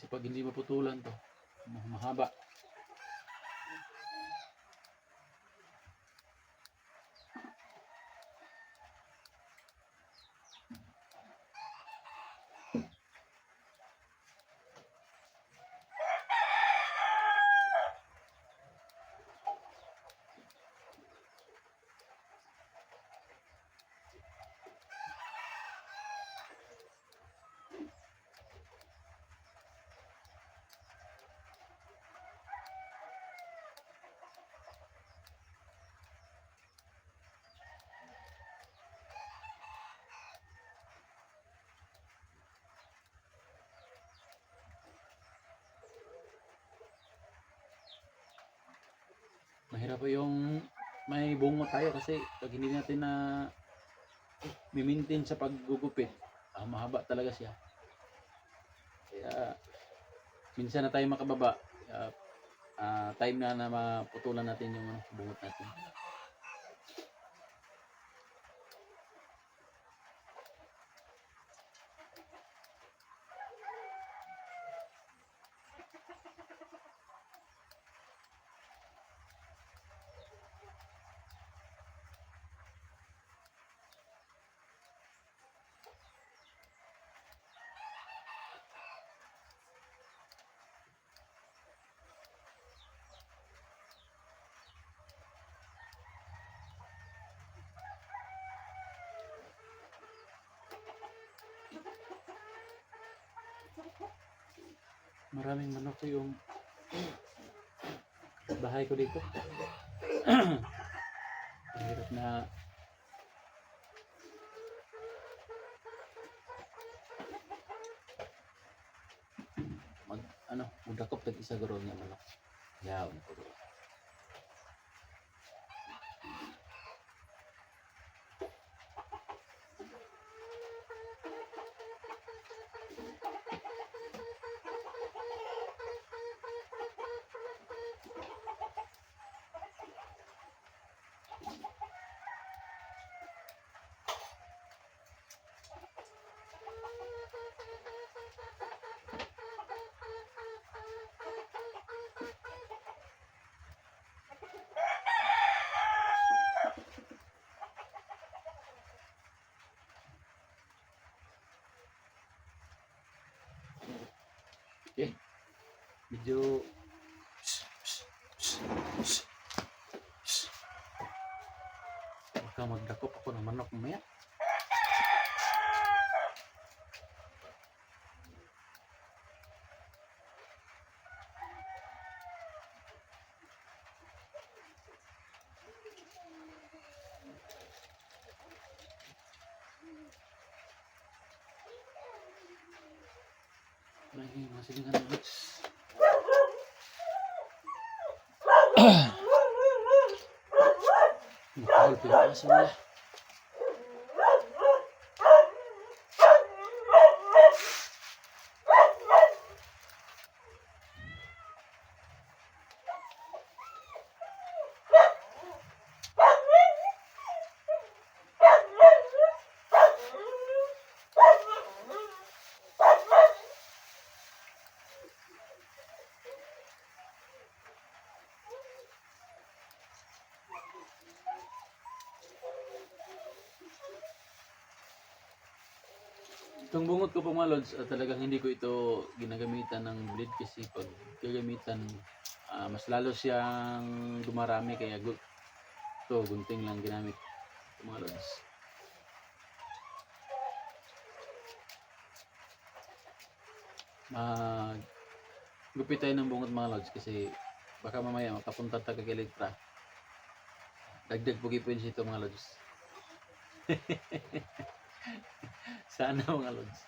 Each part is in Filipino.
Kasi pag hindi maputulan to, mahaba. Mahirap po yung may bungo tayo kasi pag hindi natin na mimintin sa paggugupit, mahaba talaga siya. Kaya minsan na tayo makababa, time na maputulan natin yung bungot natin. Maraming manok yung bahay ko dito. Mahirap na magdakop tag isa garo nga manok. Yaon ko. Okay. Medyo baka magdakop ako ng manok mamaya. Lagi masih dengan Nakahol pinakasin nila. Itong bungot ko po mga lods, talagang hindi ko ito ginagamitan ng blade kasi pag gagamitan, mas lalo siyang dumarami kaya ito gunting lang ginamit ito mga lods. Gupit tayo ng bungot mga lods kasi baka mamaya makapunta tayo kay Elektra. Dagdag pugi po ito mga lods. Sana mga lods.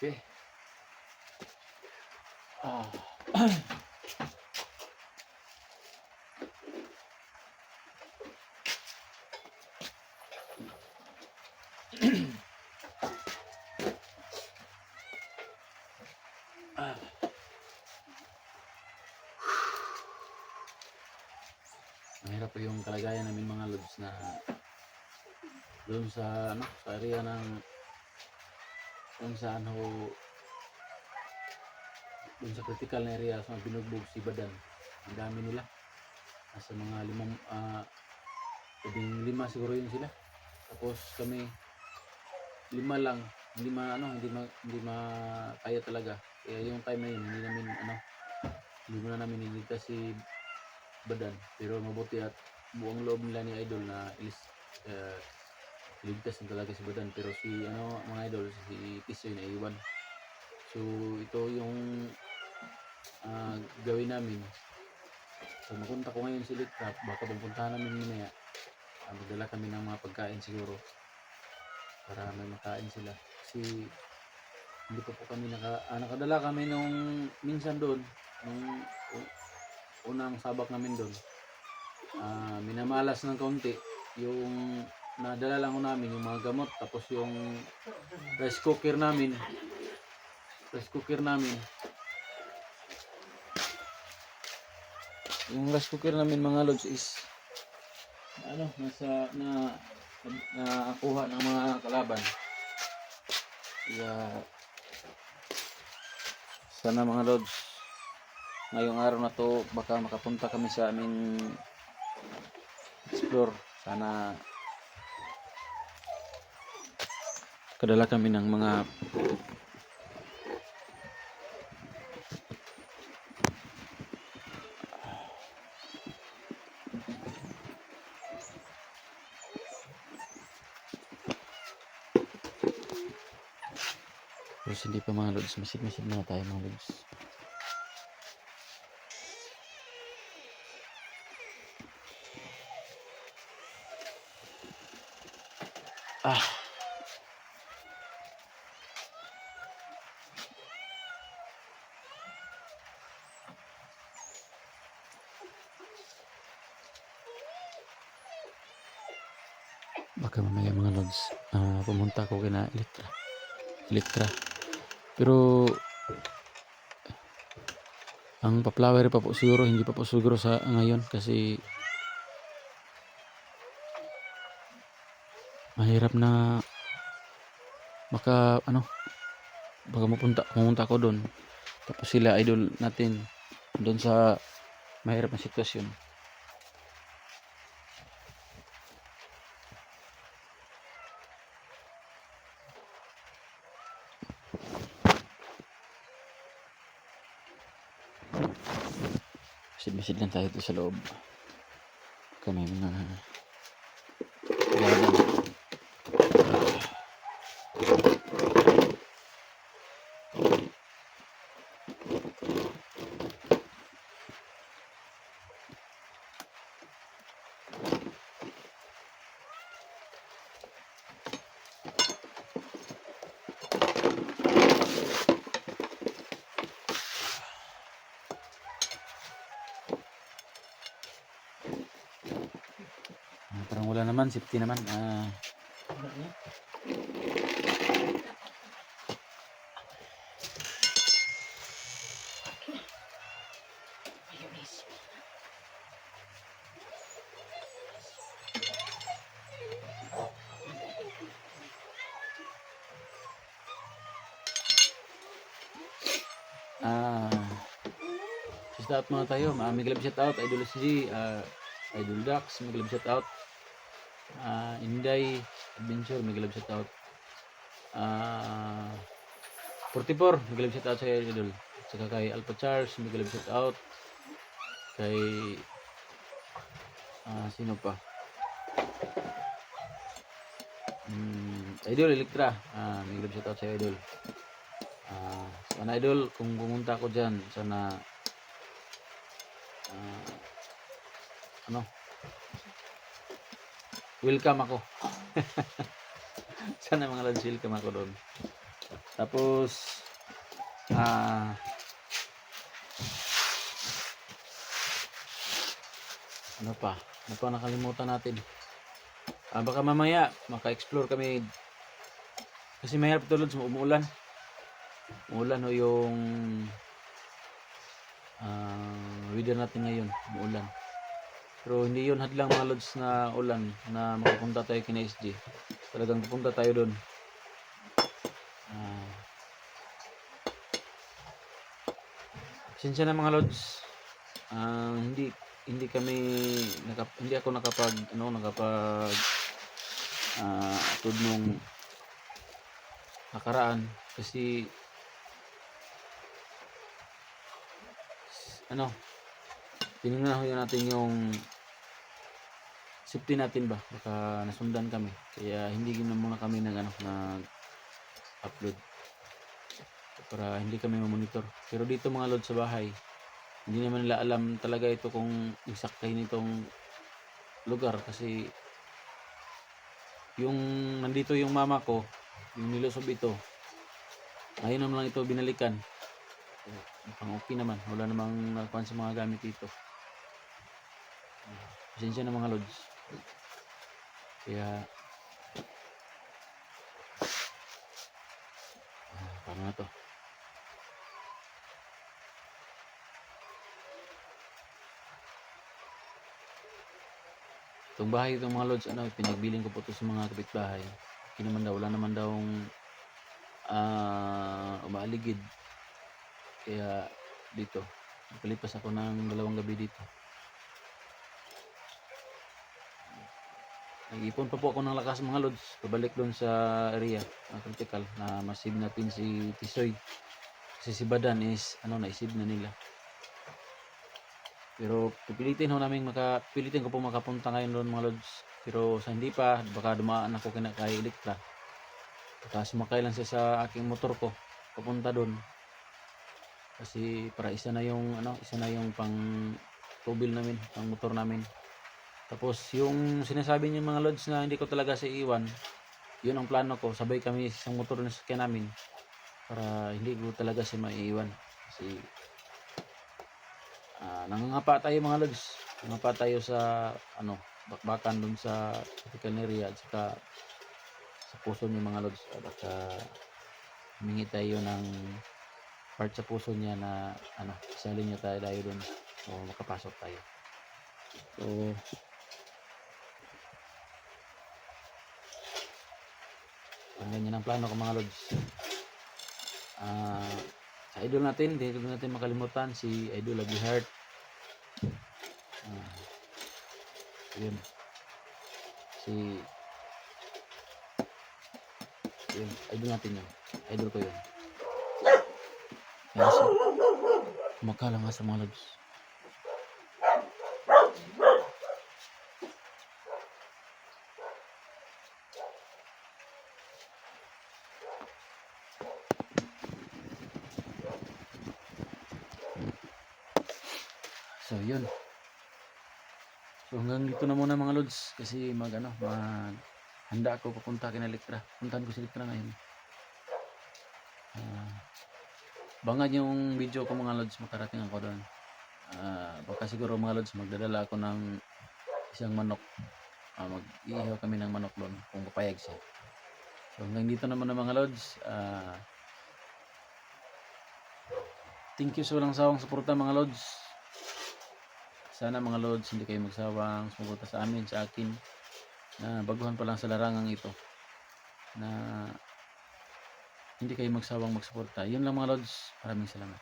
Okay. Ah. Ah. Mahirap po yung kalagayan namin mga lods na doon sa sa area ng kung saan ho doon sa critical na area sa binugbog si Badan. Ang dami nila. Nasa mga lima siguro yun sila. Tapos kami lima lang, hindi kaya talaga. Kaya yung time na yun hindi mo na namin niligtas si Badan. Pero mabuti at buong loob nila ni Idol na iligtas na talaga si Badan. Pero si mga Idol, si Tisoy na iwan. So ito yung gawin namin. So mapunta ko ngayon si Litrap, baka pupuntahan namin mamaya. Magdala kami ng mga pagkain siguro para may makain sila. Kasi hindi pa po kami nakadala kami nung minsan doon, nung unang sabak namin doon. Minamalas ng kaunti yung nadala lang ko namin yung mga gamot, tapos yung rice cooker namin mga lods is nakuha ng mga kalaban. Kaya sana mga lods ngayong araw na to baka makapunta kami sa aming explore. Sana kadala kami ng mga pero hindi pa mga lods, masid na tayo mga lods. Baka mamaya mga lods pumunta ako kina Elektra. Pero ang pa-flower pa po siguro, hindi pa po siguro sa ngayon kasi mahirap na baka pumunta ako doon tapos sila Idol natin doon sa mahirap na sitwasyon. Masid lang tayo sa loob. Kami mga laban. Parang wala naman, safety naman. Shout out mga tayo, may glove shout out, Idol SG, Idol Dax, may glove shout out, Inday Adventure, may glove shout out, 44, may glove shout out sa Idol, saka kay Alpha Charles, may glove shout out, kay sino pa, Idol Elektra, may glove shout out sa Idol. Sana Idol, kung pumunta ako dyan, sana welcome ako. Sana mga lads, welcome ako doon. Tapos Ah, ano pa? Ano pa nakalimutan natin? Baka mamaya maka-explore kami kasi mahirap tulad sa umuulan. Umuulan o yung weather natin ngayon, umuulan. Pero hindi yun hadlang mga lods na ulan na makapunta tayo kina SG. Talagang pupunta tayo doon. Pasensya na mga lods. Hindi kami hindi ako nakapag tud nung nakaraan kasi tinignan natin yung safety natin ba, baka nasundan kami, kaya hindi na muna kami nag-upload para hindi kami mamonitor. Pero dito mga lods sa bahay, hindi naman nila alam talaga ito kung exactly nitong lugar kasi yung nandito yung mama ko, yung nilusob ito, ngayon naman lang ito binalikan. Mukhang okay naman, wala namang nakuhan sa mga gamit dito. Pasensya na mga lods. Kaya paano na to? Itong bahay, itong mga lods, pinagbiling ko po ito sa mga kapitbahay. Hindi naman daw, wala naman daw umaaligid. Kaya dito, napalipas ako ng 2 gabi dito. Nag-ipon pa po ako ng lakas mga lods, pabalik doon sa area, critical, na masib natin si Tisoy. Kasi si Badan is, naisib na nila. Pero pipilitin ko po makapunta ngayon doon mga lods. Pero sa hindi pa, baka dumaan ako kay Elektra. Baka sumakay lang siya sa aking motor ko, papunta doon. Kasi para isa na yung pang tubil namin, pang motor namin. Tapos yung sinasabi niyo mga lods na hindi ko talaga siya iwan, yun ang plano ko, sabay kami sa isang motor na sakyan namin para hindi ko talaga siya maiiwan. Kasi nangangapa tayo mga lods, nangangapa tayo sa bakbakan dun sa critical area at saka sa puso niya mga lods. Baka humingi tayo ng part sa puso niya na isalin niya tayo dun o makapasok tayo. So ganyan ang plano ko mga lods. Sa idol natin, hindi natin makalimutan si Idol Love Heart. Yun idol natin yun, idol ko yun. Yes, kumakalang nga sa mga lods. So yun, so hanggang dito na muna mga lods kasi handa ako papunta kina Elektra. Puntahan ko si Elektra ngayon. Bangad yung video ko mga lods, makarating ako doon. Baka siguro mga lods magdadala ako ng isang manok. Mag-iihaw kami ng manok doon kung papayag siya. So hanggang dito naman na mga lods. Thank you sa walang sawang suporta mga lods. Sana mga lods hindi kayo magsawang sumuporta sa amin, sa akin, na baguhan pa lang sa larangang ito, na hindi kayo magsawang magsuporta. Yun lang mga lods, maraming salamat.